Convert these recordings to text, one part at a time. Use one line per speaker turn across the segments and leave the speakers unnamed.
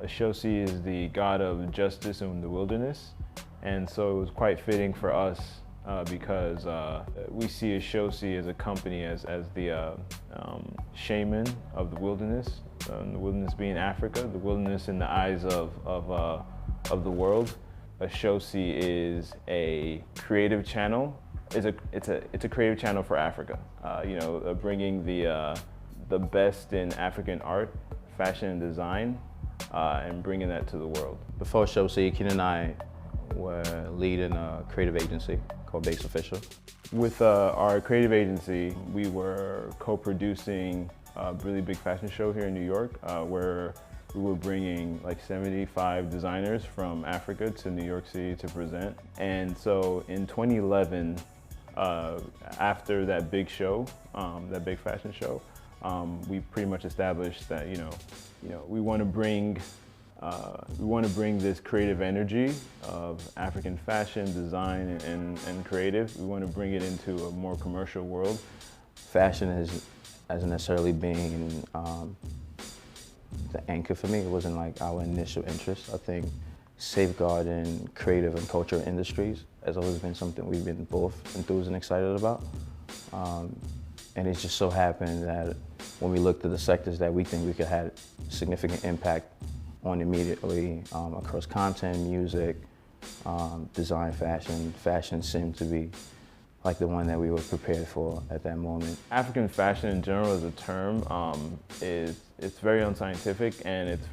Shosi is the god of justice in the wilderness, and so it was quite fitting for us because we see Shosi as a company as the shaman of the wilderness being Africa, the wilderness in the eyes of the world. Shosi is a creative channel. It's a creative channel for Africa. Bringing the best in African art, fashion, and design, and bringing that to the world.
Before Shosi, Akin and I were leading a creative agency called Base Official.
With our creative agency, we were co-producing a really big fashion show here in New York, where we were bringing like 75 designers from Africa to New York City to present. And so in 2011, after that big show, that big fashion show, we pretty much established that we want to bring this creative energy of African fashion, design, and creative. We want to bring it into a more commercial world.
Fashion hasn't necessarily been the anchor for me. It wasn't like our initial interest. I think safeguarding creative and cultural industries has always been something we've been both enthused and excited about. And it just so happened that when we looked at the sectors that we think we could have significant impact on immediately, across content, music, design, fashion seemed to be like the one that we were prepared for at that moment.
African fashion in general as a term it's very unscientific, and it's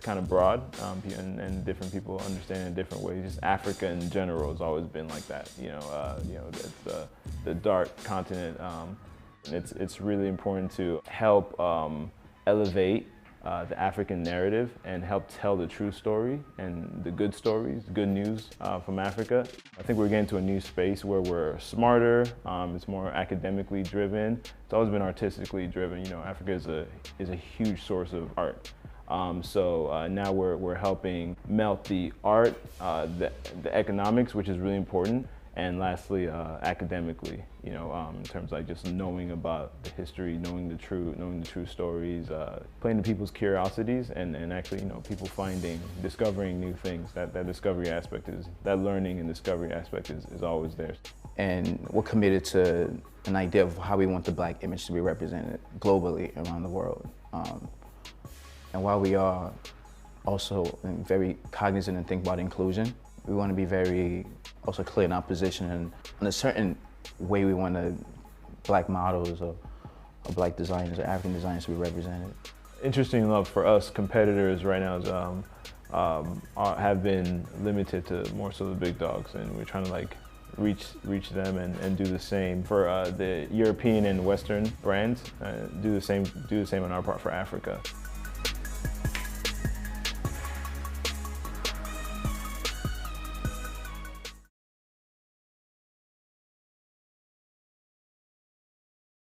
kind of broad, and different people understand it in different ways. Just Africa in general has always been like that. It's the dark continent. It's really important to help elevate the African narrative and help tell the true story and the good stories, good news from Africa. I think we're getting to a new space where we're smarter, it's more academically driven. It's always been artistically driven. Africa is a huge source of art. So now we're helping melt the art, the economics, which is really important, and lastly, academically, in terms of like just knowing about the history, knowing the true stories, playing to people's curiosities, and actually, people discovering new things. That discovery aspect that learning and discovery aspect is always there.
And we're committed to an idea of how we want the Black image to be represented globally around the world. And while we are also very cognizant and think about inclusion, we want to be very also clear in our position and in a certain way we want Black models or Black designers or African designers to be represented.
Interesting enough, for us, competitors right now have been limited to more so the big dogs, and we're trying to like reach them and do the same for the European and Western brands. Do the same on our part for Africa.